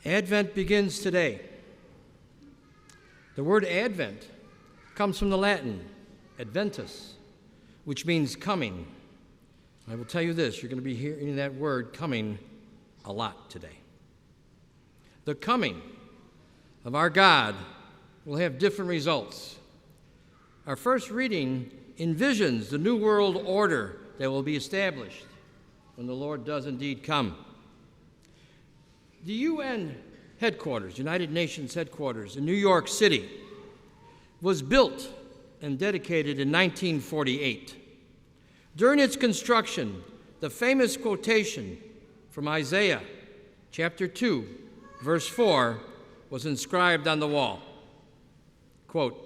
Advent begins today. The word Advent comes from the Latin adventus, which means coming. I will tell you this, you're going to be hearing that word coming a lot today. The coming of our God will have different results. Our first reading envisions the new world order that will be established when the Lord does indeed come. The UN headquarters, United Nations headquarters in New York City, was built and dedicated in 1948. During its construction, the famous quotation from Isaiah chapter 2, verse 4, was inscribed on the wall. Quote,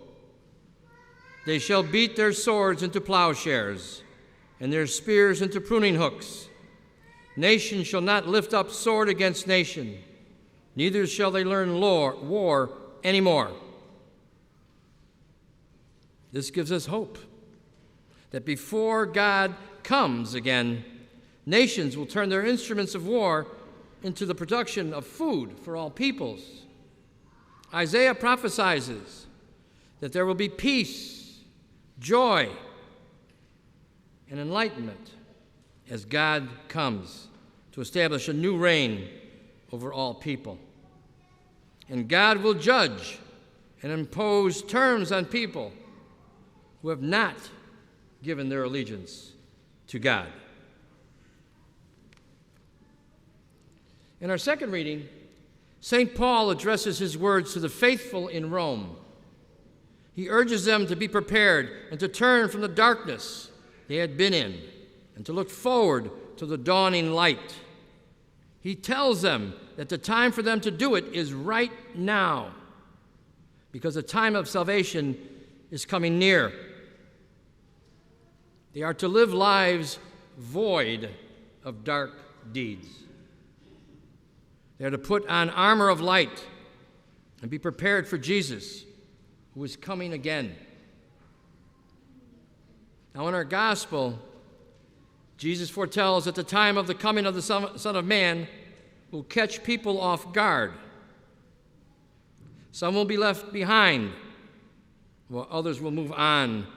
"They shall beat their swords into plowshares and their spears into pruning hooks. Nation shall not lift up sword against nation, neither shall they learn war anymore." This gives us hope that before God comes again, nations will turn their instruments of war into the production of food for all peoples. Isaiah prophesies that there will be peace, joy, and enlightenment as God comes to establish a new reign over all people. And God will judge and impose terms on people who have not given their allegiance to God. In our second reading, St. Paul addresses his words to the faithful in Rome. He urges them to be prepared and to turn from the darkness they had been in and to look forward to the dawning light. He tells them that the time for them to do it is right now, because the time of salvation is coming near. They are to live lives void of dark deeds. They are to put on armor of light and be prepared for Jesus, who is coming again. Now, in our gospel, Jesus foretells that the time of the coming of the Son of Man will catch people off guard. Some will be left behind, while others will move on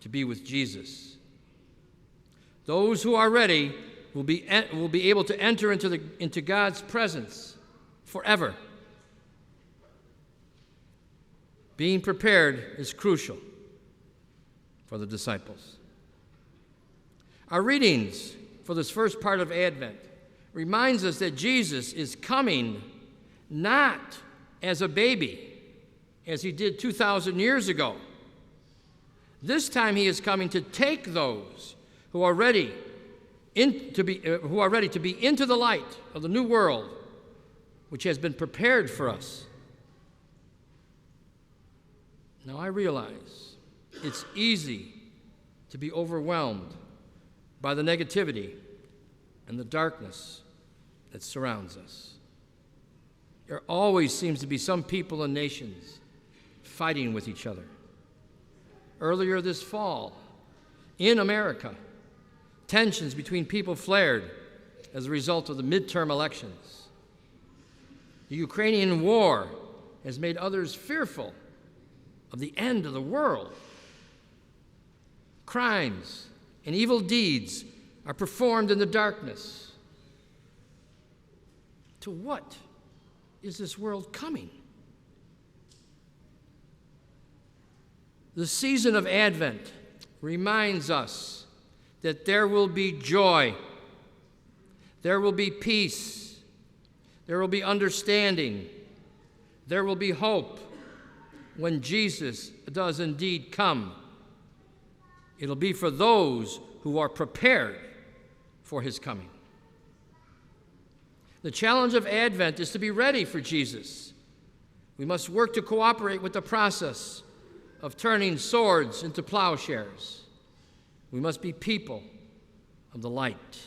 to be with Jesus. Those who are ready will be able to enter into God's presence forever. Being prepared is crucial for the disciples. Our readings for this first part of Advent reminds us that Jesus is coming not as a baby, as he did 2,000 years ago. This time he is coming to take those who are ready to be into the light of the new world, which has been prepared for us. Now, I realize it's easy to be overwhelmed by the negativity and the darkness that surrounds us. There always seems to be some people and nations fighting with each other. Earlier this fall, in America, tensions between people flared as a result of the midterm elections. The Ukrainian war has made others fearful of the end of the world. Crimes and evil deeds are performed in the darkness. To what is this world coming? The season of Advent reminds us that there will be joy, there will be peace, there will be understanding, there will be hope when Jesus does indeed come. It'll be for those who are prepared for his coming. The challenge of Advent is to be ready for Jesus. We must work to cooperate with the process of turning swords into plowshares. We must be people of the light.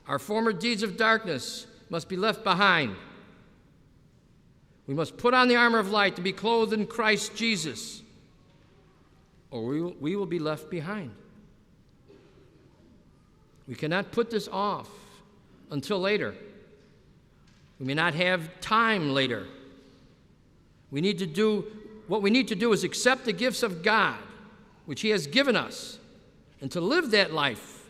Our former deeds of darkness must be left behind. We must put on the armor of light to be clothed in Christ Jesus, or we will be left behind. We cannot put this off until later, We may not have time later. What we need to do is accept the gifts of God, which He has given us, and to live that life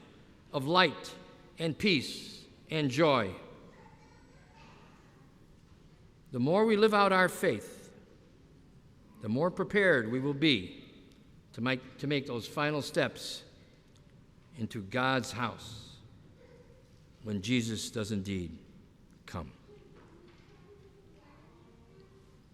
of light and peace and joy. The more we live out our faith, the more prepared we will be to make those final steps into God's house when Jesus does indeed come.